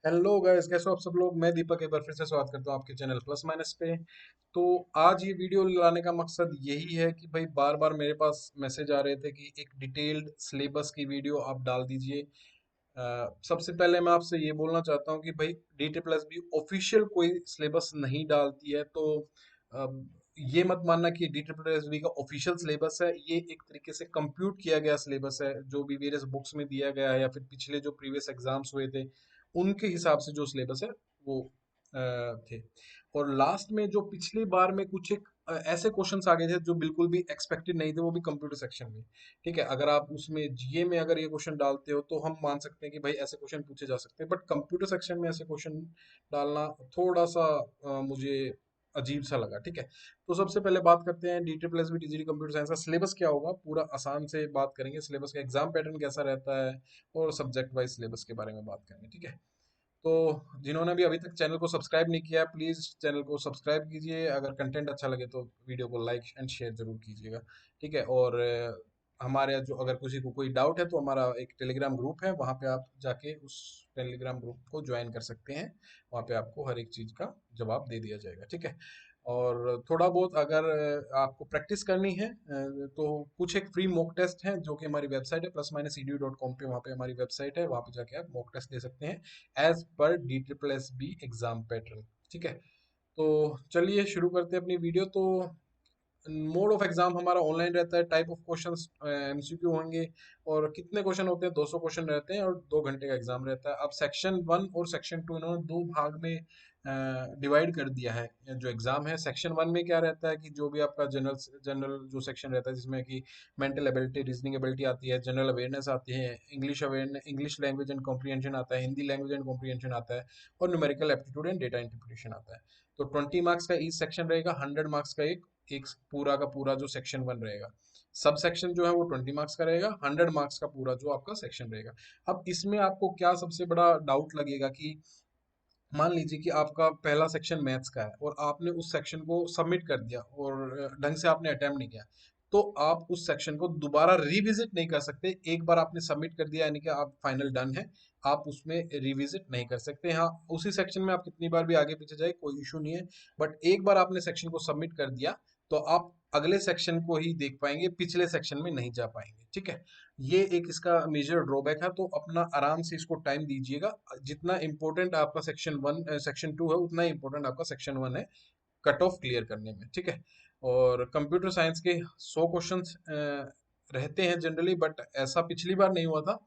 Hello guys, कैसे हो आप सब लोग। मैं दीपक एक बार फिर से स्वागत करता हूँ आपके चैनल प्लस माइनस पे। तो आज ये वीडियो लाने का मकसद यही है कि भाई बार बार मेरे पास मैसेज आ रहे थे कि एक डिटेल्ड सिलेबस की वीडियो आप डाल दीजिए। सबसे पहले मैं आपसे ये बोलना चाहता हूँ कि भाई डी प्लस बी ऑफिशियल कोई सिलेबस नहीं डालती है। तो ये मत मानना कि डी प्लस बी का ऑफिशियल सिलेबस है। ये एक तरीके से कंप्यूट किया गया सिलेबस है जो भी वेरियस बुक्स में दिया गया है या फिर पिछले जो प्रीवियस एग्जाम्स हुए थे उनके हिसाब से जो सिलेबस है वो थे। और लास्ट में जो पिछली बार में कुछ एक ऐसे क्वेश्चंस आ गए थे जो बिल्कुल भी एक्सपेक्टेड नहीं थे, वो भी कंप्यूटर सेक्शन में। ठीक है, अगर आप उसमें जीए में अगर ये क्वेश्चन डालते हो तो हम मान सकते हैं कि भाई ऐसे क्वेश्चन पूछे जा सकते हैं, बट कंप्यूटर सेक्शन में ऐसे क्वेश्चन डालना थोड़ा सा मुझे अजीब सा लगा। ठीक है, तो सबसे पहले बात करते हैं D triple S B TGT computer science का सिलेबस क्या होगा। पूरा आसान से बात करेंगे, सिलेबस का एग्जाम पैटर्न कैसा रहता है और सब्जेक्ट वाइज सिलेबस के बारे में बात करेंगे। ठीक है, तो जिन्होंने भी अभी तक चैनल को सब्सक्राइब नहीं किया, प्लीज चैनल को सब्सक्राइब कीजिए। अगर कंटेंट अच्छा लगे तो वीडियो को लाइक एंड शेयर जरूर कीजिएगा। ठीक है, और हमारे जो अगर किसी को कोई डाउट है तो हमारा एक टेलीग्राम ग्रुप है, वहाँ पे आप जाके उस टेलीग्राम ग्रुप को ज्वाइन कर सकते हैं। वहाँ पे आपको हर एक चीज़ का जवाब दे दिया जाएगा। ठीक है, और थोड़ा बहुत अगर आपको प्रैक्टिस करनी है तो कुछ एक फ्री मॉक टेस्ट है जो कि हमारी वेबसाइट है प्लस माइनस edu.com पे। वहाँ पे हमारी वेबसाइट है, वहाँ पे जाके आप मॉक टेस्ट दे सकते हैं एज पर D triple S B exam pattern. ठीक है, तो चलिए शुरू करते हैं अपनी वीडियो। तो मोड ऑफ एग्जाम हमारा ऑनलाइन रहता है। टाइप ऑफ क्वेश्चंस एमसीक्यू होंगे, और कितने क्वेश्चन होते हैं, 200 क्वेश्चन रहते हैं और 2 घंटे का एग्जाम रहता है। अब सेक्शन 1 और सेक्शन 2 इन्होंने दो भाग में डिवाइड कर दिया है। जो एग्जाम है सेक्शन 1 में क्या रहता है कि जो भी आपका जनरल जनरल जो सेक्शन रहता है जिसमें कि मेंटल एबिलिटी, रीजनिंग एबिलिटी आती है, जनरल अवेयरनेस आती है, English awareness, English language and comprehension आता है, हिंदी लैंग्वेज एंड कॉम्प्रिहेंशन आता है, और numerical aptitude and data interpretation आता है। तो 20 मार्क्स का ईच सेक्शन रहेगा, 100 मार्क्स का एक एक पूरा का पूरा जो सेक्शन 1 रहेगा। सब सेक्शन जो है वो 20 मार्क्स का रहेगा, 100 मार्क्स का पूरा जो आपका सेक्शन रहेगा। अब इसमें आपको क्या सबसे बड़ा डाउट लगेगा कि मान लीजिए कि आपका पहला सेक्शन मैथ्स का है और आपने उस सेक्शन को सबमिट कर दिया और ढंग से आपने अटेम्प्ट नहीं किया, तो आप उस सेक्शन को दोबारा रिविजिट नहीं कर सकते। एक बार आपने सबमिट कर दिया यानी कि आप फाइनल डन है, आप उसमें रिविजिट नहीं कर सकते। हाँ, उसी सेक्शन में आप कितनी बार भी आगे पीछे जाए कोई इशू नहीं है, बट एक बार आपने सेक्शन को सबमिट कर दिया तो आप अगले सेक्शन को ही देख पाएंगे, पिछले सेक्शन में नहीं जा पाएंगे। ठीक है, ये एक इसका मेजर ड्रॉबैक है। तो अपना आराम से इसको टाइम दीजिएगा। जितना इंपॉर्टेंट आपका सेक्शन 1 सेक्शन 2 है, उतना ही इंपॉर्टेंट आपका सेक्शन 1 है कट ऑफ क्लियर करने में। ठीक है, और कंप्यूटर साइंस के 100 क्वेश्चंस रहते हैं जनरली, बट ऐसा पिछली बार नहीं हुआ था।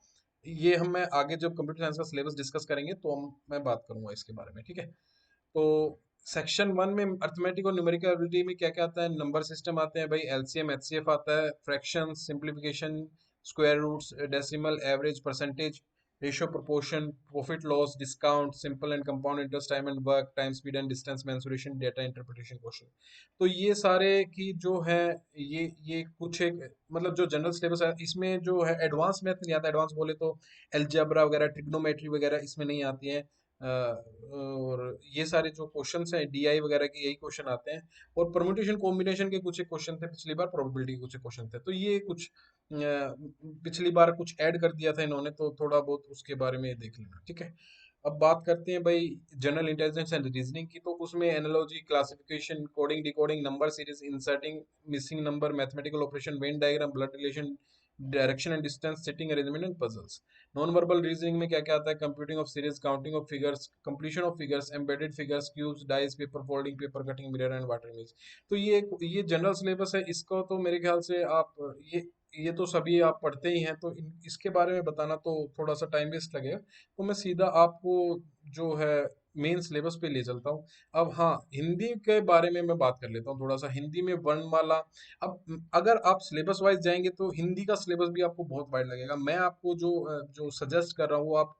ये हम मैं आगे जब कंप्यूटर साइंस का सिलेबस डिस्कस करेंगे तो मैं बात करूंगा इसके बारे में। ठीक है, तो सेक्शन 1 में अर्थमेटिक और न्यूमेरिकल एबिलिटी में क्या क्या आता है। नंबर सिस्टम आते हैं भाई, एलसीएम एचसीएफ आता है, fraction, simplification, square roots, decimal, average, percentage, ratio, proportion, profit loss, discount, simple and compound interest, time and work, time speed and distance mensuration, data interpretation question. तो ये सारे की जो है ये कुछ एक मतलब जो जनरल सिलेबस है, इसमें जो है एडवांस मैथ नहीं आता। एडवांस बोले तो अलजेब्रा वगैरह, ट्रिग्नोमेट्री वगैरह इसमें नहीं आती है। और ये सारे जो क्वेश्चंस हैं डीआई वगैरह के यही क्वेश्चन आते हैं। और परम्यूटेशन कॉम्बिनेशन के कुछ एक क्वेश्चन थे पिछली बार, प्रोबेबिलिटी के कुछ एक क्वेश्चन थे। तो ये कुछ पिछली बार कुछ ऐड कर दिया था इन्होंने, तो थोड़ा बहुत उसके बारे में देख लेना। ठीक है, अब बात करते हैं भाई जनरल इंटेलिजेंस एंड रीजनिंग की। तो उसमें analogy, classification, coding, decoding, number series, inserting missing number, mathematical operation, Venn diagram, blood relation, direction and distance, sitting arrangement and puzzles. Non verbal reasoning में क्या क्या आता है, computing of series, counting of figures, completion of figures, embedded figures, cubes, dice, paper folding, paper cutting, mirror and water image. तो ये general syllabus है। इसको तो मेरे ख्याल से आप ये तो सभी आप पढ़ते ही हैं, तो इसके बारे में बताना तो थोड़ा सा टाइम वेस्ट लगेगा। तो मैं सीधा आपको जो है मेन सिलेबस पे ले चलता हूँ। अब हाँ, हिंदी के बारे में मैं बात कर लेता हूँ थोड़ा सा। हिंदी में वर्णमाला, अब अगर आप सिलेबस वाइज जाएंगे तो हिंदी का सिलेबस भी आपको बहुत वाइड लगेगा। मैं आपको जो सजेस्ट कर रहा हूँ वो आप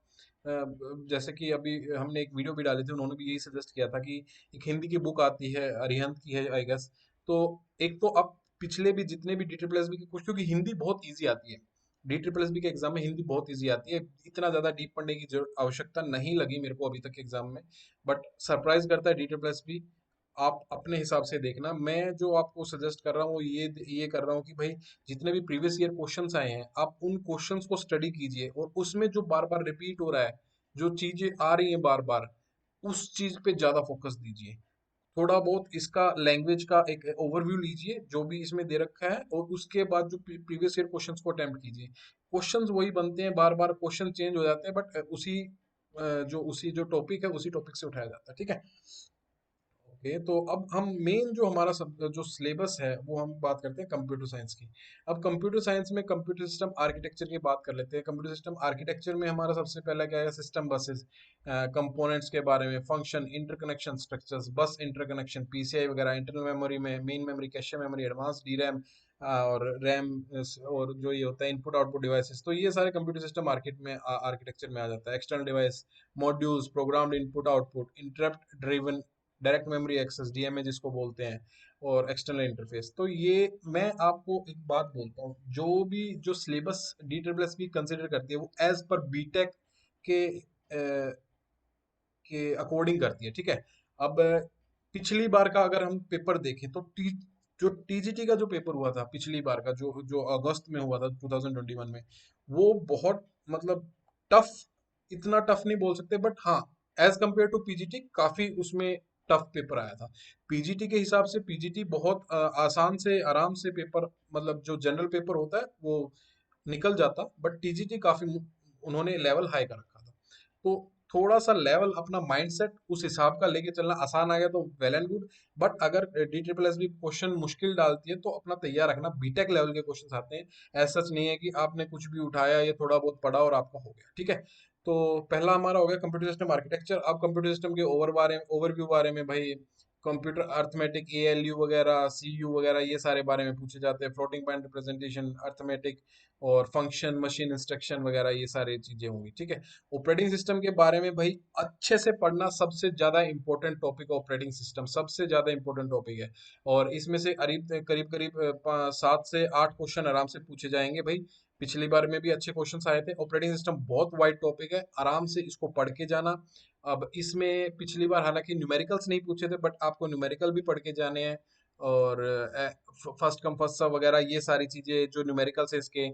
जैसे कि अभी हमने एक वीडियो भी डाली थी, उन्होंने भी यही सजेस्ट किया था कि एक हिंदी की बुक आती है, अरिहंत की है आई गेस। तो एक तो अब पिछले भी जितने भी डी ट्रिपल एस बी के कुछ, क्योंकि हिंदी बहुत ईजी आती है, डी ट्रिपल एस बी के एग्जाम में हिंदी बहुत ईजी आती है, इतना ज्यादा डीप पढ़ने की आवश्यकता नहीं लगी मेरे को अभी तक के एग्जाम में। बट सरप्राइज करता है डी ट्रिपल एस बी। आप अपने हिसाब से देखना। मैं जो आपको सजेस्ट कर रहा हूँ वो ये कर रहा हूँ कि भाई जितने भी प्रीवियस ईयर क्वेश्चंस आए हैं आप उन क्वेश्चंस को स्टडी कीजिए, और उसमें जो बार बार रिपीट हो रहा है, जो चीजें आ रही हैं बार बार, उस चीज पे ज्यादा फोकस दीजिए। थोड़ा बहुत इसका लैंग्वेज का एक ओवरव्यू लीजिए जो भी इसमें दे रखा है, और उसके बाद जो प्रीवियस ईयर क्वेश्चंस को अटेम्प्ट कीजिए। क्वेश्चंस वही बनते हैं, बार बार क्वेश्चन चेंज हो जाते हैं, बट उसी जो टॉपिक है उसी टॉपिक से उठाया जाता है, ठीक है। ओके, तो अब हम मेन जो हमारा सब जो सिलेबस है वो हम बात करते हैं कंप्यूटर साइंस की। अब कंप्यूटर साइंस में कंप्यूटर सिस्टम आर्किटेक्चर की बात कर लेते हैं। कंप्यूटर सिस्टम आर्किटेक्चर में हमारा सबसे पहला क्या है, सिस्टम बसेस, कंपोनेंट्स के बारे में, फंक्शन, इंटरकनेक्शन स्ट्रक्चर्स, बस इंटरकनेक्शन, पीसीआई वगैरह, इंटरनल मेमोरी में main memory, cache memory, advance D RAM और रैम, और जो ये होता है इनपुट आउटपुट डिवाइसेस, तो ये सारे कंप्यूटर सिस्टम मार्केट में आर्किटेक्चर में आ जाता है। External device, modules, programmed input output, interrupt driven direct memory access, DMA जिसको बोलते हैं, और एक्सटर्नल इंटरफेस। तो ये मैं आपको एक बात बोलता हूँ, जो भी जो सिलेबस डी ट्रिपल एस भी कंसिडर करती है वो एज पर बीटेक के अकॉर्डिंग करती है, ठीक है। अब पिछली बार का अगर हम पेपर देखें तो जो टीजीटी का जो पेपर हुआ था पिछली बार का, जो जो अगस्त में हुआ था 2021 में, वो बहुत मतलब टफ, इतना टफ नहीं बोल सकते, बट हाँ, एज कंपेयर टू पीजीटी काफी उसमें टफ पेपर आया था। पीजीटी के हिसाब से पीजीटी बहुत आसान से आराम से पेपर, मतलब जो जनरल पेपर होता है वो निकल जाता, बट टीजीटी काफी उन्होंने लेवल हाई कर रखा था। तो थोड़ा सा लेवल अपना माइंडसेट उस हिसाब का लेके चलना, आसान आ गया तो वेल एंड गुड, बट अगर डी ट्रिपल एस भी क्वेश्चन मुश्किल डालती है तो अपना तैयार रखना, बीटेक लेवल के क्वेश्चन आते हैं। ऐसा सच नहीं है कि आपने कुछ भी उठाया या थोड़ा बहुत पढ़ा और आपका हो गया, ठीक है। तो पहला हमारा हो गया कंप्यूटर सिस्टम आर्किटेक्चर। अब कंप्यूटर सिस्टम के ओवरव्यू बारे में भाई, कंप्यूटर अर्थमेटिक, एएलयू वगैरह, सीयू वगैरह, ये सारे बारे में पूछे जाते हैं। फ्लोटिंग पॉइंट रिप्रेजेंटेशन, अर्थमेटिक, और फंक्शन, मशीन इंस्ट्रक्शन वगैरह, ये सारी चीजें होंगी, ठीक है। ऑपरेटिंग सिस्टम के बारे में भाई अच्छे से पढ़ना, सबसे ज्यादा इंपॉर्टेंट टॉपिक ऑपरेटिंग सिस्टम, सबसे ज्यादा इंपॉर्टेंट टॉपिक है। और इसमें से करीब करीब करीब 7 से 8 क्वेश्चन आराम से पूछे जाएंगे भाई। पिछली बार में भी अच्छे क्वेश्चंस आए थे। ऑपरेटिंग सिस्टम बहुत वाइड टॉपिक है, आराम से इसको पढ़ के जाना। अब इसमें पिछली बार हालांकि न्यूमेरिकल्स नहीं पूछे थे, बट आपको न्यूमेरिकल भी पढ़ के जाने हैं, और फर्स्ट कम फर्स्ट सर्व वगैरह, ये सारी चीजें जो न्यूमेरिकल्स है इसके,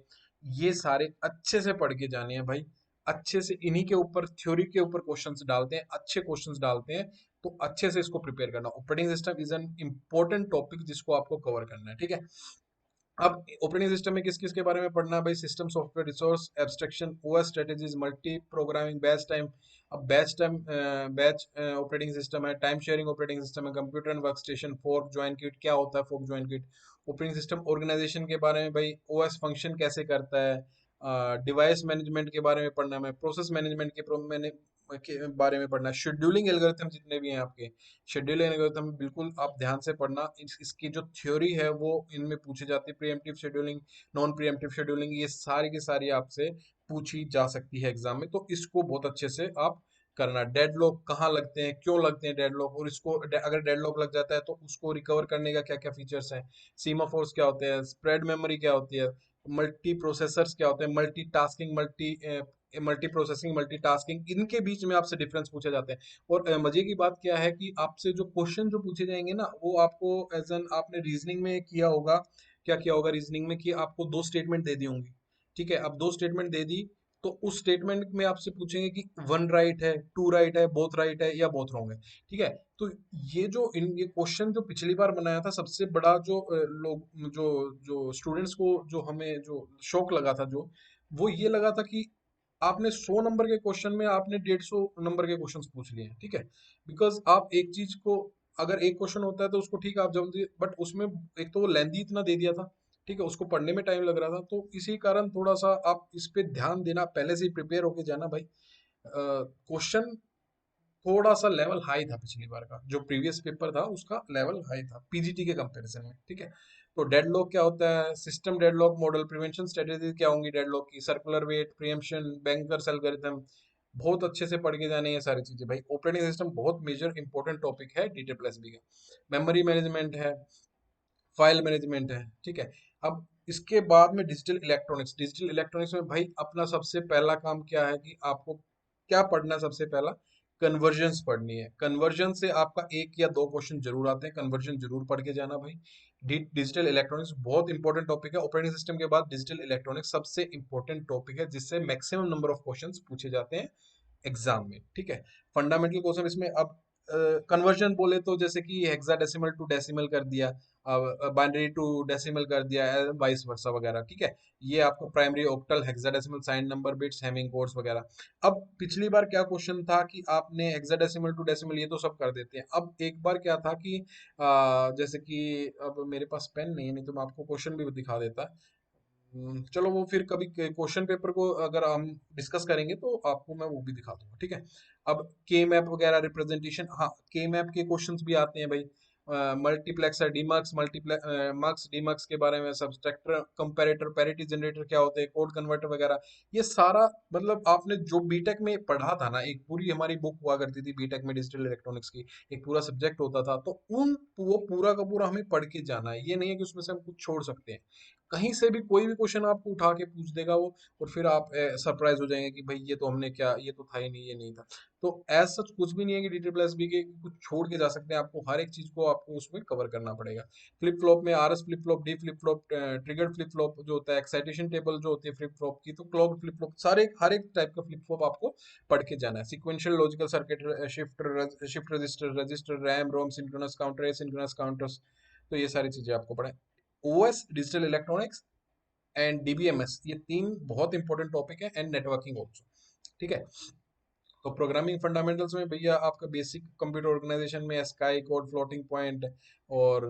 ये सारे अच्छे से पढ़ के जाने हैं भाई। अच्छे से इन्हीं के ऊपर, थ्योरी के ऊपर क्वेश्चंस डालते हैं, अच्छे क्वेश्चंस डालते हैं, तो अच्छे से इसको प्रिपेयर करना। Operating system is an important topic जिसको आपको कवर करना है, ठीक है। अब ऑपरेटिंग सिस्टम में किस किस के बारे में पढ़ना है भाई, system, software, resource, abstraction, OS strategies, multi programming, batch time. अब बैच ऑपरेटिंग सिस्टम है, टाइम शेयरिंग ऑपरेटिंग सिस्टम है, computer and work station, fork join kit क्या होता है, fork join kit. Operating system organization के बारे में भाई, ओएस फंक्शन कैसे करता है, डिवाइस मैनेजमेंट के बारे में पढ़ना है, प्रोसेस मैनेजमेंट के बारे में पढ़ना है, शेड्यूलिंग एल्गोरिथम जितने भी हैं आपके, शेड्यूल एल्गोरिथम बिल्कुल आप ध्यान से पढ़ना। इसकी जो थ्योरी है वो इनमें पूछी जाती है, pre-emptive scheduling, non pre-emptive scheduling, ये सारी की सारी आपसे पूछी जा सकती है एग्जाम में, तो इसको बहुत अच्छे से आप करना। डेडलॉक कहाँ लगते हैं, क्यों लगते हैं डेडलॉक, और इसको अगर डेडलॉक लग जाता है तो उसको रिकवर करने का क्या क्या फीचर्स हैं, सीमाफोर्स क्या होते हैं, स्प्रेड मेमोरी क्या होती है, मल्टी प्रोसेसर्स क्या होते हैं, multi tasking, multi processing, multitasking, इनके बीच में आपसे डिफरेंस पूछे जाते हैं। और मजे की बात क्या है कि आपसे जो क्वेश्चन जो पूछे जाएंगे ना, वो आपको एज एन आपने रीजनिंग में किया होगा, क्या किया होगा रीजनिंग में, कि आपको 2 स्टेटमेंट दे दी होंगी, ठीक है। अब 2 स्टेटमेंट दे दी, तो उस स्टेटमेंट में आपसे पूछेंगे कि 1 राइट है, 2 राइट है, बोथ राइट है, या बोथ रॉन्ग है, ठीक है। तो ये क्वेश्चन जो पिछली बार बनाया था, सबसे बड़ा जो लोग जो जो स्टूडेंट्स को जो हमें जो शौक लगा था, जो वो ये लगा था कि आपने 100 नंबर के क्वेश्चन में आपने 150 नंबर के क्वेश्चन पूछ लिए हैं, ठीक है। बिकॉज आप एक चीज को, अगर एक क्वेश्चन होता है तो उसको ठीक है आप जल्दी, बट उसमें एक तो वो लेंदी इतना दे दिया था, ठीक है, उसको पढ़ने में टाइम लग रहा था, तो इसी कारण थोड़ा सा आप इस पे ध्यान देना, पहले से ही प्रिपेयर होके जाना भाई। क्वेश्चन थोड़ा सा लेवल हाई था पिछली बार का, जो प्रीवियस पेपर था उसका लेवल हाई था पीजीटी के कंपैरिजन में, ठीक है। तो डेडलॉक क्या होता है, system deadlock model, prevention strategy क्या होंगी डेडलॉक की, circular wait, preemption, banker's algorithm, बहुत अच्छे से पढ़ के जाने ये सारी चीजें भाई। ऑपरेटिंग सिस्टम बहुत मेजर इंपॉर्टेंट टॉपिक है डी प्लस बी का। मेमोरी मैनेजमेंट है, फाइल मैनेजमेंट है, ठीक है। अब इसके बाद में डिजिटल इलेक्ट्रॉनिक्स, डिजिटल इलेक्ट्रॉनिक्स में भाई अपना सबसे पहला काम क्या है कि आपको क्या पढ़ना है, सबसे पहला कन्वर्जन्स पढ़नी है। कन्वर्जन से आपका 1 या 2 क्वेश्चन जरूर आते हैं, कन्वर्जन जरूर पढ़ के जाना भाई। डिजिटल इलेक्ट्रॉनिक्स बहुत इंपॉर्टेंट टॉपिक है। ऑपरेटिंग सिस्टम के बाद डिजिटल इलेक्ट्रॉनिक्स सबसे इंपॉर्टेंट टॉपिक है, जिससे मैक्सिमम नंबर ऑफ क्वेश्चंस पूछे जाते हैं एग्जाम में, ठीक है। फंडामेंटल क्वेश्चन इसमें अब कन्वर्जन बोले तो जैसे कि हेक्साडेसिमल टू डेसिमल कर दिया, बाइनरी टू डेसिमल कर दिया, वाइस वर्सा वगैरह, ठीक है। ये आपको primary, octal, hexadecimal, sign number bits, Hamming codes वगैरह। अब पिछली बार क्या क्वेश्चन था कि आपने हेक्साडेसिमल टू डेसिमल ये तो सब कर देते हैं। अब एक बार क्या था कि जैसे कि अब मेरे पास पेन नहीं है, नहीं तो मैं आपको क्वेश्चन भी दिखा देता। चलो वो फिर कभी क्वेश्चन पेपर को अगर हम डिस्कस करेंगे तो आपको मैं वो भी दिखा दूंगा, ठीक है। अब के मैप वगैरह रिप्रेजेंटेशन, हाँ के मैप के क्वेश्चंस भी आते हैं भाई। मल्टीप्लेक्सर, डीमक्स, मक्स, डीमक्स के बारे में, सब्सट्रैक्टर, कंपैरेटर, पैरिटी जनरेटर क्या होते हैं, कोड कन्वर्टर वगैरह, ये सारा मतलब आपने जो बीटेक में पढ़ा था ना, एक पूरी हमारी बुक हुआ करती थी बीटेक में डिजिटल इलेक्ट्रॉनिक्स की, एक पूरा सब्जेक्ट होता था, तो उन वो पूरा का पूरा हमें पढ़ के जाना है। ये नहीं है कि उसमें से हम कुछ छोड़ सकते हैं। कहीं से भी कोई भी क्वेश्चन आपको उठा के पूछ देगा वो, और फिर आप सरप्राइज हो जाएंगे कि भाई ये तो हमने क्या, ये तो था ही नहीं, ये नहीं था। तो एज सच कुछ भी नहीं है कि DT प्लस बी के कुछ छोड़ के जा सकते हैं। आपको हर एक चीज को आपको उसमें कवर करना पड़ेगा। फ्लिप फ्लॉप में RS flip flop, D flip flop, triggered flip flop जो होता है, एक्साइटेशन टेबल जो होती है फ्लिप फ्लॉप की, तो क्लॉक फ्लिप फ्लॉप, सारे हर एक टाइप का फ्लिप फ्लॉप आपको पढ़ के जाना है। Sequential logical circuit, shift register, RAM ROM, synchronous counter, asynchronous counters, तो ये सारी चीजें आपको पढ़े। OS digital electronics and DBMS, ये तीन बहुत इंपॉर्टेंट टॉपिक है, एंड नेटवर्किंग ऑल्सो, ठीक है। तो प्रोग्रामिंग फंडामेंटल्स में भैया आपका बेसिक कंप्यूटर ऑर्गेनाइजेशन में स्काई कोड, फ्लोटिंग पॉइंट और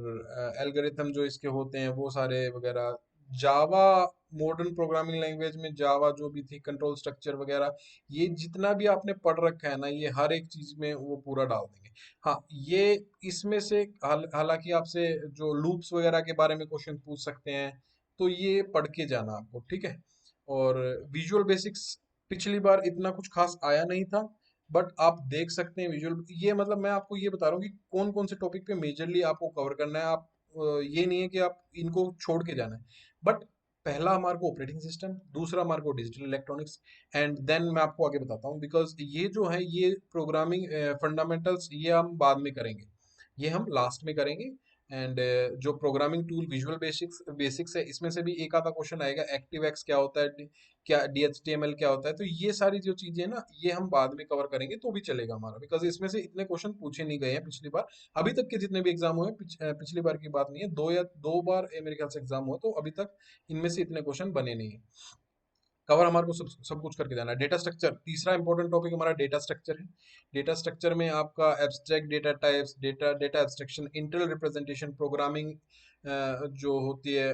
एल्गोरिथम जो इसके होते हैं वो सारे वगैरह। जावा, मॉडर्न प्रोग्रामिंग लैंग्वेज में जावा जो भी थी, कंट्रोल स्ट्रक्चर वगैरह, ये जितना भी आपने पढ़ रखा है ना, ये हर एक चीज में वो पूरा डाल देंगे। हाँ ये इसमें से हालांकि आपसे जो लूप्स वगैरह के बारे में क्वेश्चन पूछ सकते हैं, तो ये पढ़ के जाना आपको, ठीक है। और विजुअल बेसिक्स पिछली बार इतना कुछ खास आया नहीं था, बट आप देख सकते हैं विजुअल, ये मतलब मैं आपको ये बता रहा हूँ कि कौन कौन से टॉपिक पे मेजरली आपको कवर करना है। आप ये नहीं है कि आप इनको छोड़ के जाना है, बट पहला हमारे को ऑपरेटिंग सिस्टम, दूसरा हमारे को डिजिटल इलेक्ट्रॉनिक्स, एंड देन मैं आपको आगे बताता हूँ, बिकॉज ये जो है ये प्रोग्रामिंग फंडामेंटल्स ये हम बाद में करेंगे, ये हम लास्ट में करेंगे। एंड जो programming tool visual basics basics है, इसमें से भी एक आधा क्वेश्चन आएगा, एक्टिव एक्स क्या होता है, क्या DHTML क्या होता है, तो ये सारी जो चीजें हैं ना, ये हम बाद में कवर करेंगे तो भी चलेगा हमारा, बिकॉज इसमें से इतने क्वेश्चन पूछे नहीं गए हैं पिछली बार। अभी तक के जितने भी एग्जाम हुए पिछली बार की बात नहीं है, दो बार मेरे ख्याल से एग्जाम हुआ, तो अभी तक इनमें से इतने क्वेश्चन बने नहीं है। कवर हमारे को सब कुछ करके जाना है। डेटा स्ट्रक्चर, तीसरा इंपॉर्टेंट टॉपिक हमारा डेटा स्ट्रक्चर है। डेटा स्ट्रक्चर में आपका abstract data types, data data abstraction, internal representation, programming जो होती है,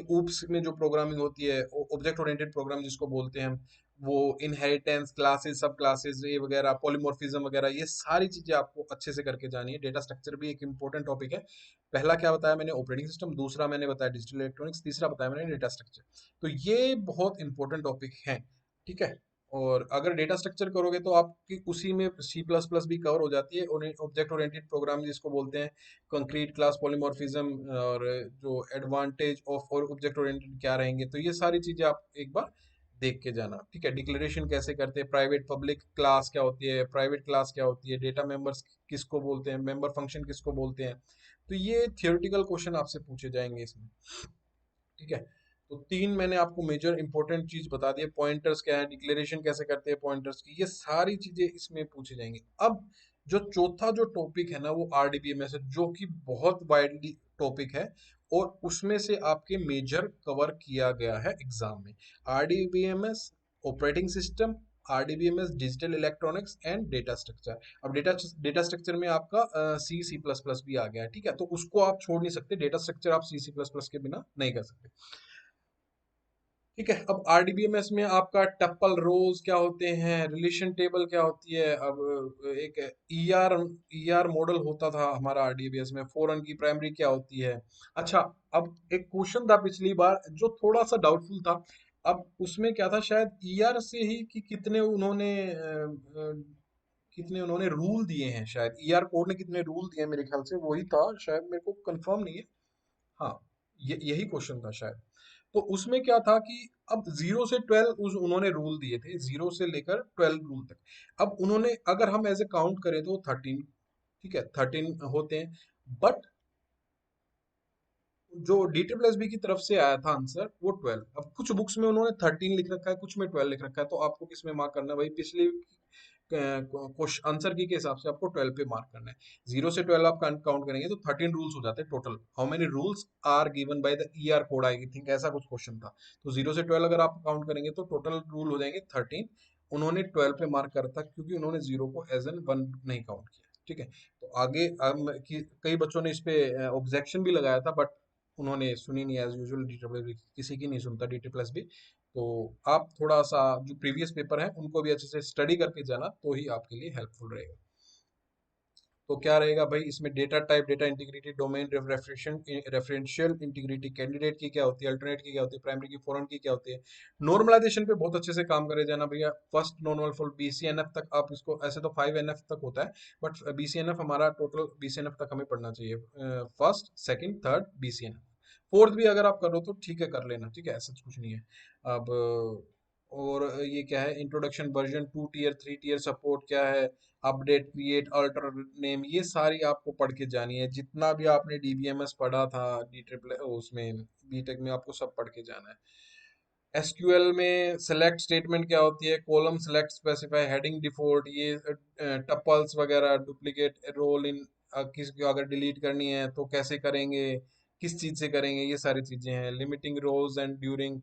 ऊप्स में जो प्रोग्रामिंग होती है, ऑब्जेक्ट ओरिएंटेड प्रोग्राम जिसको बोलते हैं हम, वो इनहेरिटेंस, क्लासेस, सब क्लासेस, ये वगैरह, पॉलीमॉर्फिज्म वगैरह, ये सारी चीजें आपको अच्छे से करके जानी है। डेटा स्ट्रक्चर भी एक इंपॉर्टेंट टॉपिक है। पहला क्या बताया मैंने, ऑपरेटिंग सिस्टम, दूसरा मैंने बताया डिजिटल इलेक्ट्रॉनिक्स, तीसरा बताया मैंने डेटा स्ट्रक्चर। तो ये बहुत इंपॉर्टेंट टॉपिक हैं, ठीक है। और अगर डेटा स्ट्रक्चर करोगे तो आपकी उसी में C++ भी कवर हो जाती है, और ऑब्जेक्ट ओरिएंटेड प्रोग्राम जिसको बोलते हैं, कंक्रीट, क्लास, पॉलीमॉर्फिज्म, और जो एडवांटेज ऑफ और ऑब्जेक्ट ओरिएंटेड क्या रहेंगे, तो ये सारी चीजें आप एक बार देख के जाना, ठीक है। डिक्लेरेशन कैसे करते हैं, प्राइवेट पब्लिक क्लास क्या होती है, प्राइवेट क्लास क्या होती है, डेटा मेंबर्स किसको बोलते हैं, मेंबर फंक्शन किसको बोलते हैं, तो ये थियोरेटिकल क्वेश्चन आपसे पूछे जाएंगे इसमें, ठीक है। तो तीन मैंने आपको मेजर इंपॉर्टेंट चीज बता दी है। पॉइंटर्स क्या है, डिक्लेरेशन कैसे करते हैं पॉइंटर्स की, ये सारी चीजें इसमें पूछी जाएंगी। अब जो चौथा जो टॉपिक है ना, वो RDBMS है, जो कि बहुत वाइडली टॉपिक है, और उसमें से आपके मेजर कवर किया गया है एग्जाम में। RDBMS, operating system, RDBMS, digital electronics and data structure. अब डेटा स्ट्रक्चर में आपका C++ भी आ गया है, ठीक है, तो उसको आप छोड़ नहीं सकते। डेटा स्ट्रक्चर आप C++ के बिना नहीं कर सकते, ठीक है। अब RDBMS में आपका टप्पल रोज क्या होते हैं, रिलेशन टेबल क्या होती है। अब एक ER मॉडल होता था हमारा RDBMS में, फॉरेन की प्राइमरी क्या होती है। अच्छा, अब एक क्वेश्चन था पिछली बार जो थोड़ा सा डाउटफुल था। अब उसमें क्या था, शायद ER से ही कि कितने उन्होंने रूल दिए हैं, शायद ER कोड ने कितने रूल दिए हैं, मेरे ख्याल से वही था शायद, मेरे को कंफर्म नहीं है। हाँ, यही क्वेश्चन था शायद। तो उसमें क्या था कि अब 0 से 12 उस उन्होंने रूल दिए थे, 0 से लेकर 12 रूल तक। अब उन्होंने अगर हम ऐसे काउंट करें तो 13, ठीक है, 13 होते हैं। बट जो डी ट्रिपल एस बी की तरफ से आया था आंसर वो 12। अब कुछ बुक्स में उन्होंने 13 लिख रखा है, कुछ में 12 लिख रखा है, तो आपको किस में मार्क करना है भाई? पिछली क्वेश्चन आंसर की के हिसाब से आपको 12 पे मार्क करना है। 0 से 12 आप काउंट करेंगे तो 13 रूल्स हो जाते हैं total. How many rules are given by the E R code, I think ऐसा कुछ क्वेश्चन था। तो 0 से 12 अगर आप काउंट करेंगे तो टोटल रूल हो जाएंगे 13। उन्होंने 12 पे मार्क करा था क्योंकि उन्होंने जीरो को एज एन वन नहीं काउंट किया। ठीक है, तो आगे कई बच्चों ने इस पे ऑब्जेक्शन भी लगाया था, बट उन्होंने सुनी नहीं। As usual D triple B किसी की नहीं सुनता, डी ट्रिपल एस बी। तो आप थोड़ा सा जो प्रीवियस पेपर है उनको भी अच्छे से स्टडी करके जाना, तो ही आपके लिए हेल्पफुल रहेगा। तो क्या रहेगा भाई इसमें? Data type, data integrity, domain referential referential integrity, candidate की क्या होती है, अल्टरनेट की क्या होती है, प्राइमरी की, फॉरेन की क्या होती है। नॉर्मलाइजेशन पे बहुत अच्छे से काम करे जाना भैया। फर्स्ट नॉर्मल फॉर बीसीएनएफ तक आप इसको, ऐसे तो 5 एनएफ तक होता है, बट बीसीएनएफ हमारा टोटल बीसीएनएफ तक हमें पढ़ना चाहिए। First, second, third BCNF. Fourth भी अगर आप कर रहे हो तो ठीक है, कर लेना, ठीक है, ऐसा कुछ नहीं है। अब और ये क्या है? Introduction, version 2 tier, 3 tier support क्या है, अपडेट, क्रिएट, अल्टर नेम, ये सारी आपको पढ़ के जानी है। जितना भी आपने डीबीएमएस पढ़ा था, डी ट्रिपल उसमें बीटेक में, आपको सब पढ़ के जाना है। एसक्यूएल में सेलेक्ट स्टेटमेंट क्या होती है, column select, specify, heading default, ये टपल्स वगैरह, डुप्लीकेट रोल इन, किसी को अगर डिलीट करनी है तो कैसे करेंगे, किस चीज से करेंगे, ये सारी चीजें हैं। लिमिटिंग रोज एंड ड्यूरिंग,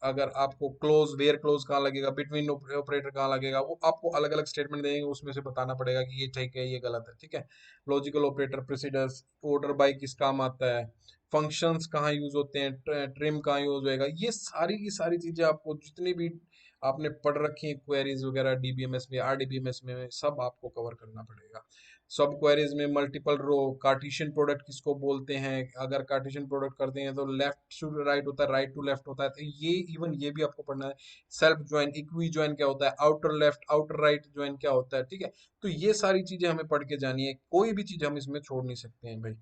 अगर आपको क्लोज, वेयर क्लोज कहाँ लगेगा, बिटवीन ऑपरेटर कहाँ लगेगा, वो आपको अलग अलग स्टेटमेंट देंगे, उसमें से बताना पड़ेगा कि ये ठीक है, ये गलत है। ठीक है, लॉजिकल ऑपरेटर, प्रेसिडर्स, ऑर्डर बाय किस काम आता है, फंक्शंस कहाँ यूज होते हैं, ट्रिम कहाँ यूज होएगा, ये सारी की सारी चीजें आपको जितनी भी आपने पढ़ रखी है क्वेरीज वगैरह डीबीएमएस में, आरडीबीएमएस में, सब आपको कवर करना पड़ेगा। सब क्वेरीज में मल्टीपल रो, कार्टेशियन प्रोडक्ट किसको बोलते हैं, अगर कार्टेशियन प्रोडक्ट करते हैं तो लेफ्ट टू राइट होता है, राइट टू लेफ्ट होता है, तो ये इवन ये भी आपको पढ़ना है। सेल्फ ज्वाइन, इक्वी ज्वाइन क्या होता है, outer left outer right join क्या होता है। ठीक है, तो ये सारी चीजें हमें पढ़ के जानी है, कोई भी चीज हम इसमें छोड़ नहीं सकते हैं भाई।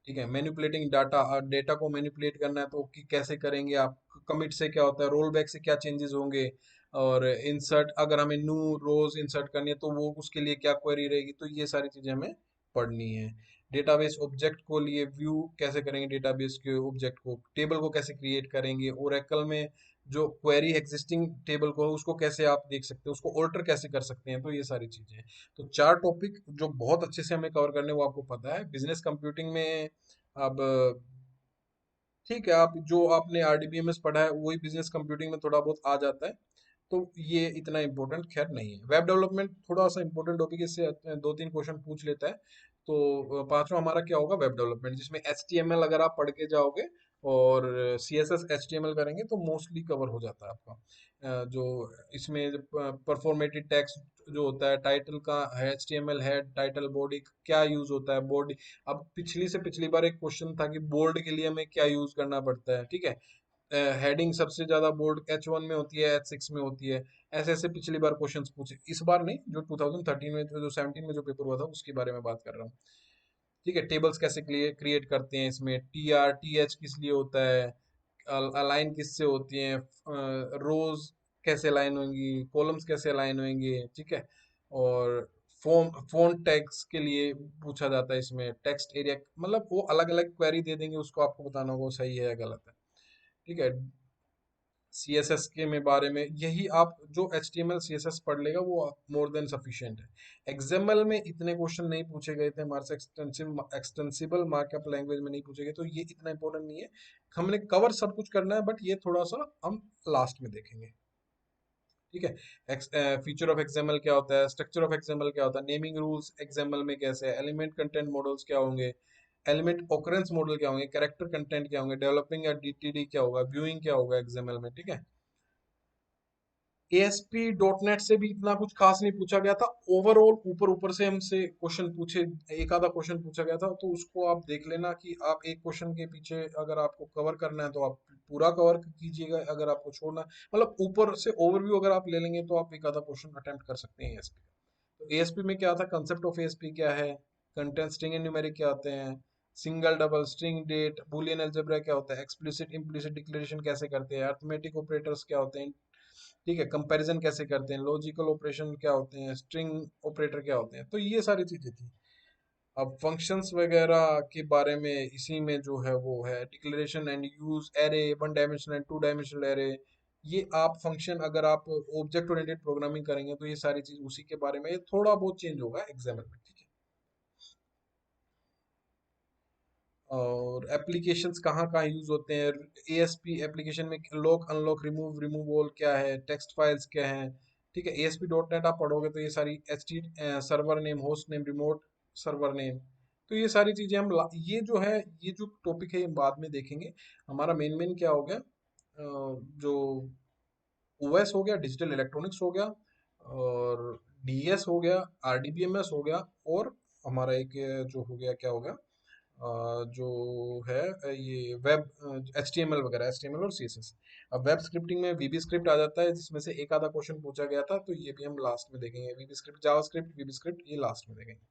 ठीक है, मैनिपुलेटिंग डाटा, डेटा को मैनिपुलेट करना है तो कैसे करेंगे आप, कमिट से क्या होता है, रोल बैक से क्या चेंजेस होंगे, और इंसर्ट, अगर हमें न्यू रोज इंसर्ट करनी है तो वो उसके लिए क्या क्वेरी रहेगी, तो ये सारी चीजें हमें पढ़नी है। डेटाबेस ऑब्जेक्ट को लिए व्यू कैसे करेंगे, डेटाबेस के ऑब्जेक्ट को, टेबल को कैसे क्रिएट करेंगे, ओरेकल में जो क्वेरी एग्जिस्टिंग टेबल को है उसको कैसे आप देख सकते हैं, उसको ऑल्टर कैसे कर सकते हैं, तो ये सारी चीजें हैं। तो 4 टॉपिक जो बहुत अच्छे से हमें कवर करने, वो आपको पता है। बिजनेस कंप्यूटिंग में अब ठीक है, आप जो आपने आरडीबीएमएस पढ़ा है वही बिजनेस कंप्यूटिंग में थोड़ा बहुत आ जाता है, तो ये इतना इम्पोर्टेंट खैर नहीं है। वेब डेवलपमेंट थोड़ा सा इम्पोर्टेंट टॉपिक, इससे 2-3 क्वेश्चन पूछ लेता है। तो पांचवा हमारा क्या होगा? वेब डेवलपमेंट, जिसमें एचटीएमएल अगर आप पढ़ के जाओगे और सीएसएस एचटीएमएल करेंगे तो मोस्टली कवर हो जाता है आपका। जो इसमें परफॉर्मेटिव टैक्स जो होता है, टाइटल का है, एचटीएमएल है, टाइटल बॉडी क्या यूज होता है, बॉडी। अब पिछली से पिछली बार एक क्वेश्चन था कि बोल्ड के लिए हमें क्या यूज करना पड़ता है। ठीक है, हेडिंग सबसे ज्यादा बोल्ड H1 में होती है, H6 में होती है। ऐसे ऐसे पिछली बार क्वेश्चंस पूछे, इस बार नहीं, जो 2013 में, जो 17 में जो पेपर हुआ था उसके बारे में बात कर रहा हूँ। ठीक है, टेबल्स कैसे क्रिएट करते हैं, इसमें TR TH किस लिए होता है, अलाइन किससे होती हैं, रोज कैसे अलाइन होंगी, कॉलम्स कैसे अलाइन होंगे। ठीक है, और फोन टैग्स के लिए पूछा जाता है इसमें, टेक्स्ट एरिया, मतलब वो अलग अलग क्वेरी दे देंगे, उसको आपको बताना होगा वो सही है या गलत है। ठीक है, सीएसएस के में बारे में यही, आप जो HTML CSS पढ़ लेगा वो मोर देन सफिशिएंट है। एक्सएमएल में इतने क्वेश्चन नहीं पूछे गए थे हमारे से, एक्सटेंसिबल मार्कअप लैंग्वेज में नहीं पूछे गए, तो ये इतना इंपॉर्टेंट नहीं है। हमने कवर सब कुछ करना है, बट ये थोड़ा सा हम लास्ट में देखेंगे। ठीक है, फीचर ऑफ एक्सएमएल क्या होता है, स्ट्रक्चर ऑफ एक्सएमएल क्या होता है, नेमिंग रूल्स एक्सएमएल में कैसे है, एलिमेंट कंटेंट मॉडल्स क्या होंगे, एलिमेंट ऑकरेंस मॉडल क्या होंगे, कैरेक्टर कंटेंट क्या होंगे, डेवलपिंग या डीटीडी क्या होगा, व्यूइंग क्या होगा एक्सएमएल में। ठीक है, एएसपी डॉट नेट से भी इतना कुछ खास नहीं पूछा गया था। ओवरऑल ऊपर ऊपर से हमसे क्वेश्चन पूछे, एक आधा क्वेश्चन पूछा गया था, तो उसको आप देख लेना कि आप एक क्वेश्चन के पीछे अगर आपको कवर करना है तो आप पूरा कवर कीजिएगा, अगर आपको छोड़ना है, मतलब ऊपर से ओवरव्यू अगर आप ले लेंगे तो आप एक आधा क्वेश्चन अटेम्प्ट कर सकते हैं एएसपी का। तो एएसपी में क्या था, कंसेप्ट ऑफ एएसपी क्या है, कंटेंट, स्ट्रिंग एंड न्यूमेरिक क्या होते हैं, single double string date, Boolean algebra क्या होता है, एक्सप्लिसिट इम्प्लिसिट डिक्लेरेशन कैसे करते हैं, अरिथमेटिक ऑपरेटर्स क्या होते हैं। ठीक है, कंपैरिजन कैसे करते हैं, लॉजिकल ऑपरेशन क्या होते हैं, स्ट्रिंग ऑपरेटर क्या होते हैं, तो ये सारी चीजें थी। अब फंक्शंस वगैरह के बारे में इसी में जो है वो है declaration and use array, one dimensional and two dimensional array. ये आप फंक्शन अगर आप ऑब्जेक्ट ओरिएंटेड प्रोग्रामिंग करेंगे तो ये सारी चीज उसी के बारे में, ये थोड़ा बहुत चेंज होगा एग्जाम्पल में, ठीक है। और एप्लीकेशंस कहाँ कहाँ यूज होते हैं, एएसपी एप्लीकेशन में lock unlock remove remove all क्या है, टेक्स्ट फाइल्स क्या है, ठीक है। एएसपी डॉट नेट आप पढ़ोगे तो ये सारी H T server name, host name, remote server name, तो ये सारी चीजें ये जो है, ये जो टॉपिक है ये बाद में देखेंगे। हमारा मेन मेन क्या हो गया, जो ओएस हो गया, डिजिटल इलेक्ट्रॉनिक्स हो गया, और डीएस हो गया, आरडीबीएमएस हो गया, और हमारा एक जो हो गया क्या हो गया, जो है ये web, H T M L वगैरह, एच टी एम एल और सी एस एस। अब वेब स्क्रिप्टिंग में वीबी स्क्रिप्ट आ जाता है, जिसमें से एक आधा क्वेश्चन पूछा गया था, तो ये भी हम लास्ट में देखेंगे। वीबी स्क्रिप्ट, जावा स्क्रिप्ट, वीबी स्क्रिप्ट, ये लास्ट में देखेंगे।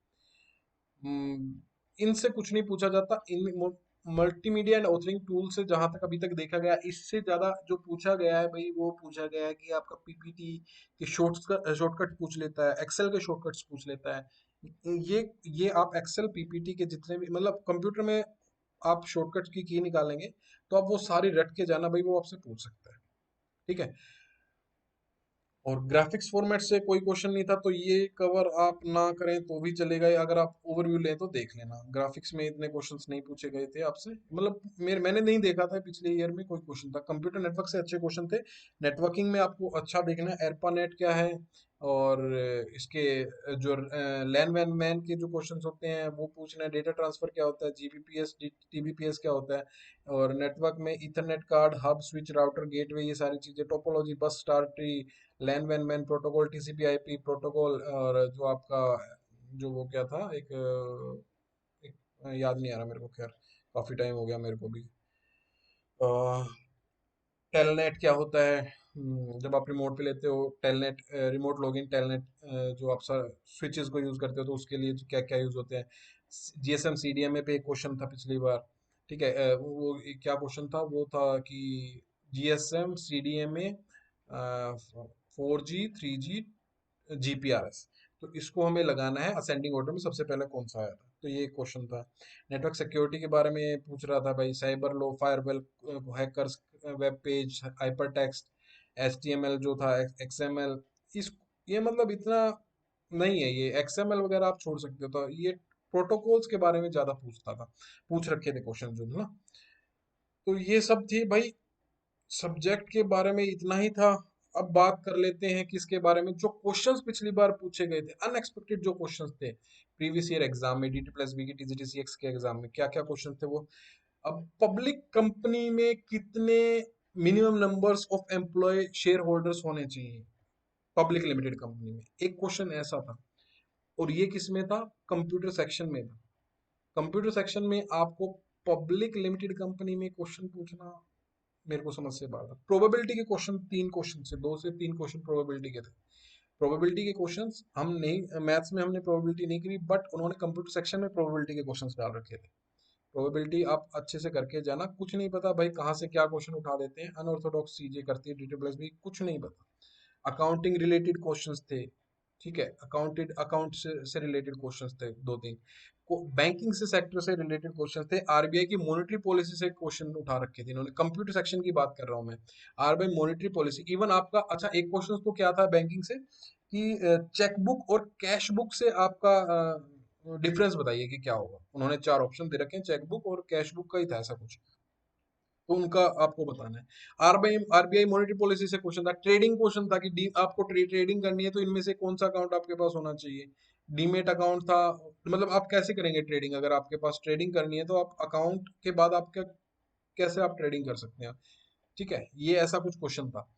इनसे कुछ नहीं पूछा जाता, इन मल्टीमीडिया एंड ऑथरिंग टूल से जहां तक अभी तक देखा गया, इससे ज्यादा जो पूछा गया है भाई, वो पूछा गया है कि आपका पीपीटी के शॉर्टकट पूछ लेता है, एक्सेल के शॉर्टकट्स पूछ लेता है। ये आप एक्सेल पीपीटी के जितने भी मतलब कंप्यूटर में आप शॉर्टकट की निकालेंगे, तो आप वो सारी रट के जाना भाई, वो आपसे पूछ सकता है, ठीक है। और ग्राफिक्स फॉर्मेट से कोई क्वेश्चन नहीं था, तो ये कवर आप ना करें तो भी चलेगा, अगर आप ओवरव्यू लें तो देख लेना। ग्राफिक्स में इतने क्वेश्चंस नहीं पूछे गए थे आपसे, मतलब मैंने नहीं देखा था पिछले ईयर में कोई क्वेश्चन था। कंप्यूटर नेटवर्क से अच्छे क्वेश्चन थे। नेटवर्किंग में आपको अच्छा देखना है, एरपानेट क्या है, और इसके जो लैन वैन मैन के जो क्वेश्चंस होते हैं वो पूछना है। डेटा ट्रांसफर क्या होता है, जीबीपीएस टीबीपीएस क्या होता है, और नेटवर्क में Ethernet card, hub, switch, router, gateway, ये सारी चीजें, topology, bus, star tree, LAN वैन MAN protocol, TCP IP protocol, और जो आपका जो वो क्या था एक याद नहीं आ रहा मेरे को, खैर काफी टाइम हो गया मेरे को भी। टेलनेट क्या होता है, जब आप रिमोट पे लेते हो टेलनेट, रिमोट लॉगिन टेलनेट, जो आप स्विचेस को यूज करते हो तो उसके लिए क्या क्या यूज होते हैं। जीएसएम सीडीएमए पे एक क्वेश्चन था पिछली बार, ठीक है। क्या क्वेश्चन था, वो था कि GSM CDMA 4G 3G GPRS, तो इसको हमें लगाना है असेंडिंग ऑर्डर में, सबसे पहले कौन सा आया था, तो ये एक क्वेश्चन था। नेटवर्क सिक्योरिटी के बारे में पूछ रहा था भाई, cyber law, firewall, hackers, web page, hyper text, HTML जो था, एक्सएमएल, इस ये मतलब इतना नहीं है, ये एक्सएमएल वगैरह आप छोड़ सकते हो, तो ये प्रोटोकॉल्स के बारे में ज्यादा पूछता था, पूछ रखे थे क्वेश्चन जो ना। तो ये सब थी भाई, सब्जेक्ट के बारे में इतना ही था। अब बात कर लेते हैं किसके बारे में, जो क्वेश्चंस पिछली बार पूछे गए थे, अनएक्सपेक्टेड जो क्वेश्चंस थे प्रीवियस ईयर एग्जाम में, डीटी प्लस बी की टीजीटीसीएक्स के एग्जाम में क्या क्या क्वेश्चन थे वो। अब पब्लिक कंपनी में कितने minimum numbers of employ share holders होने चाहिए, पब्लिक लिमिटेड कंपनी में, एक क्वेश्चन ऐसा था। और ये किस में था, कंप्यूटर सेक्शन में था। कंप्यूटर सेक्शन में आपको पब्लिक लिमिटेड कंपनी में क्वेश्चन पूछना मेरे को समझ से बाहर था। प्रोबेबिलिटी के क्वेश्चन, तीन क्वेश्चन से, दो से तीन क्वेश्चन प्रोबेबिलिटी के थे। प्रोबेबिलिटी के क्वेश्चंस हम नहीं, मैथ्स में हमने प्रोबेबिलिटी नहीं करी, बट उन्होंने कंप्यूटर सेक्शन में प्रोबेबिलिटी के क्वेश्चंस डाल रखे थे। प्रोबेबिलिटी आप अच्छे से करके जाना, कुछ नहीं पता भाई कहाँ से क्या क्वेश्चन उठा देते हैं, अनऑर्थोडॉक्स चीजें करती है डीटी प्लस भी, कुछ नहीं पता। अकाउंटिंग रिलेटेड क्वेश्चंस थे, ठीक है, अकाउंट से रिलेटेड क्वेश्चंस थे दो तीन। बैंकिंग से सेक्टर से रिलेटेड क्वेश्चन थे, आरबीआई की मॉनेटरी पॉलिसी से क्वेश्चन उठा रखे थे इन्होंने, कंप्यूटर सेक्शन की बात कर रहा हूं मैं। आरबीआई मॉनेटरी पॉलिसी, इवन आपका, अच्छा एक क्वेश्चन तो क्या था बैंकिंग से कि चेकबुक और कैश बुक से आपका डिफरेंस बताइए कि क्या होगा। उन्होंने चार ऑप्शन दे रखे हैं, चेकबुक और कैश बुक का ही था ऐसा कुछ, तो उनका आपको बताना है। आरबीआई आरबीआई मॉनेटरी पॉलिसी से क्वेश्चन था, ट्रेडिंग क्वेश्चन था कि आपको ट्रेडिंग करनी है तो इनमें से कौन सा अकाउंट आपके पास होना चाहिए। डीमेट अकाउंट था, मतलब आप कैसे करेंगे ट्रेडिंग, अगर आपके पास ट्रेडिंग करनी है तो आप अकाउंट के बाद आप क्या, कैसे आप ट्रेडिंग कर सकते हैं, ठीक है, ये ऐसा कुछ क्वेश्चन था।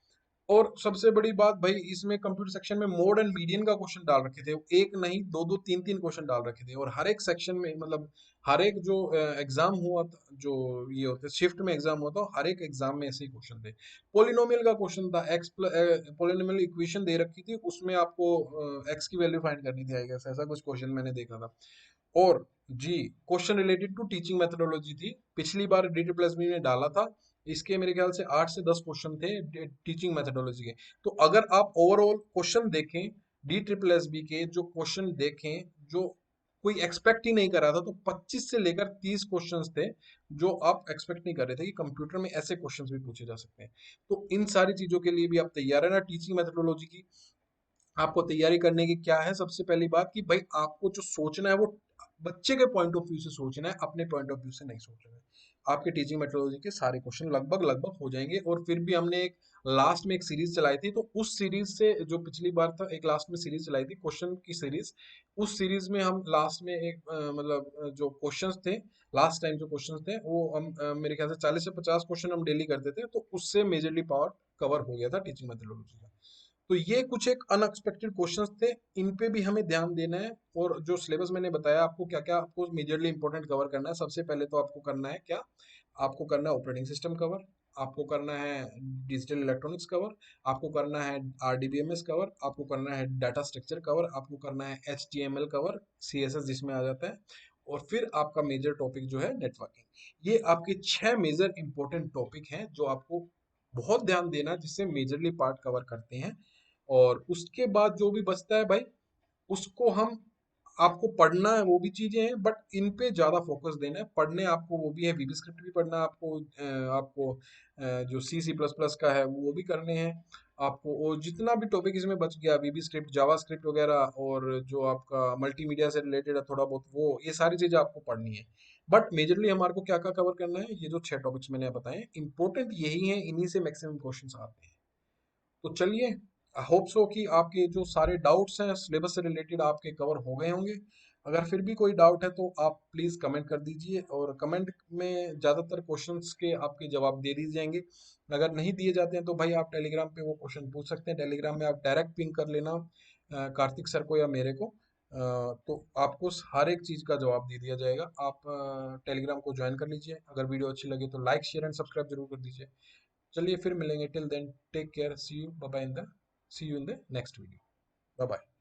और सबसे बड़ी बात भाई, इसमें कंप्यूटर सेक्शन में मोड एंड मीडियन का क्वेश्चन डाल रखे थे, एक नहीं दो दो तीन तीन क्वेश्चन डाल रखे थे, और हर एक सेक्शन में मतलब हर एक जो एग्जाम हुआ था, जो ये होते शिफ्ट में एग्जाम हुआ था, हर एक एग्जाम में ऐसे ही क्वेश्चन थे। पोलिनोमियल का क्वेश्चन था, एक्स पोलिनोमियल इक्वेशन दे रखी थी, उसमें आपको एक्स की वैल्यू फाइंड करनी थी, आई गेस ऐसा कुछ क्वेश्चन मैंने देखा था। और जी, question related to teaching methodology थी, पिछली बार डीटी प्लस बी ने डाला था। इसके मेरे ख्याल से 8 से 10 क्वेश्चन थे टीचिंग मेथोडोलॉजी के। तो अगर आप ओवरऑल क्वेश्चन देखें, डी ट्रिपल एस बी के जो क्वेश्चन देखें, जो कोई एक्सपेक्ट ही नहीं कर रहा था। तो 25 से लेकर 30 क्वेश्चंस थे जो आप एक्सपेक्ट नहीं कर रहे थे कि कंप्यूटर में ऐसे क्वेश्चंस भी पूछे जा सकते हैं। तो इन सारी चीजों के लिए भी आप तैयार है ना। टीचिंग मेथडोलॉजी की आपको तैयारी करने की क्या है, सबसे पहली बात कि भाई आपको जो सोचना है वो बच्चे के पॉइंट ऑफ व्यू से सोचना है, अपने पॉइंट ऑफ व्यू से नहीं सोचना है। आपके टीचिंग मेथोडोलॉजी के सारे क्वेश्चन लगभग लगभग हो जाएंगे। और फिर भी हमने एक लास्ट में एक सीरीज चलाई थी, तो उस सीरीज से जो पिछली बार था एक लास्ट में सीरीज चलाई थी क्वेश्चन की सीरीज, उस सीरीज में हम लास्ट में एक जो क्वेश्चंस थे, लास्ट टाइम जो क्वेश्चंस थे वो हम मेरे ख्याल से 40 से 50 क्वेश्चन हम डेली करते थे, तो उससे मेजरली पावर कवर हो गया था टीचिंग मेथोडोलॉजी का। तो ये कुछ एक अनएक्सपेक्टेड क्वेश्चंस थे, इन पे भी हमें ध्यान देना है। और जो सिलेबस मैंने बताया आपको क्या क्या आपको मेजरली इंपॉर्टेंट कवर करना है, सबसे पहले तो आपको करना है क्या, आपको करना है ऑपरेटिंग सिस्टम कवर, आपको करना है डिजिटल इलेक्ट्रॉनिक्स कवर, आपको करना है आरडीबीएमएस कवर, आपको करना है डाटा स्ट्रक्चर कवर, आपको करना है एचटीएमएल कवर, सीएसएस जिसमें आ जाता है, और फिर आपका मेजर टॉपिक जो है नेटवर्किंग। ये आपके 6 मेजर इंपॉर्टेंट टॉपिक हैं जो आपको बहुत ध्यान देना है, जिससे मेजरली पार्ट कवर करते हैं। और उसके बाद जो भी बचता है भाई, उसको हम आपको पढ़ना है, वो भी चीजें हैं, बट इन पे ज्यादा फोकस देना है। पढ़ने आपको वो भी है, वीबी स्क्रिप्ट भी पढ़ना है आपको, आपको जो सी सी प्लस प्लस का है वो भी करने हैं आपको। और जितना भी टॉपिक इसमें बच गया, वीबी स्क्रिप्ट, जावा स्क्रिप्ट वगैरह, और जो आपका मल्टीमीडिया से रिलेटेड है थोड़ा बहुत, वो ये सारी चीजें आपको पढ़नी है। बट मेजरली हमारे को क्या क्या कवर करना है, ये जो 6 टॉपिक्स मैंने बताए इंपॉर्टेंट यही है, इन्हीं से मैक्सिमम क्वेश्चंस आते हैं। तो चलिए, होप सो कि आपके जो सारे डाउट्स हैं सिलेबस से रिलेटेड आपके कवर हो गए होंगे। अगर फिर भी कोई डाउट है तो आप प्लीज़ कमेंट कर दीजिए, और कमेंट में ज़्यादातर क्वेश्चंस के आपके जवाब दे दिए जाएंगे। अगर नहीं दिए जाते हैं तो भाई आप टेलीग्राम पे वो क्वेश्चन पूछ सकते हैं। टेलीग्राम में आप डायरेक्ट पिंग कर लेना कार्तिक सर को या मेरे को, तो आपको हर एक चीज़ का जवाब दे दिया जाएगा। आप टेलीग्राम को ज्वाइन कर लीजिए। अगर वीडियो अच्छी लगे तो लाइक शेयर एंड सब्सक्राइब जरूर कर दीजिए। चलिए फिर मिलेंगे, till then take care, see you, bye bye in the see you in the next video, bye bye.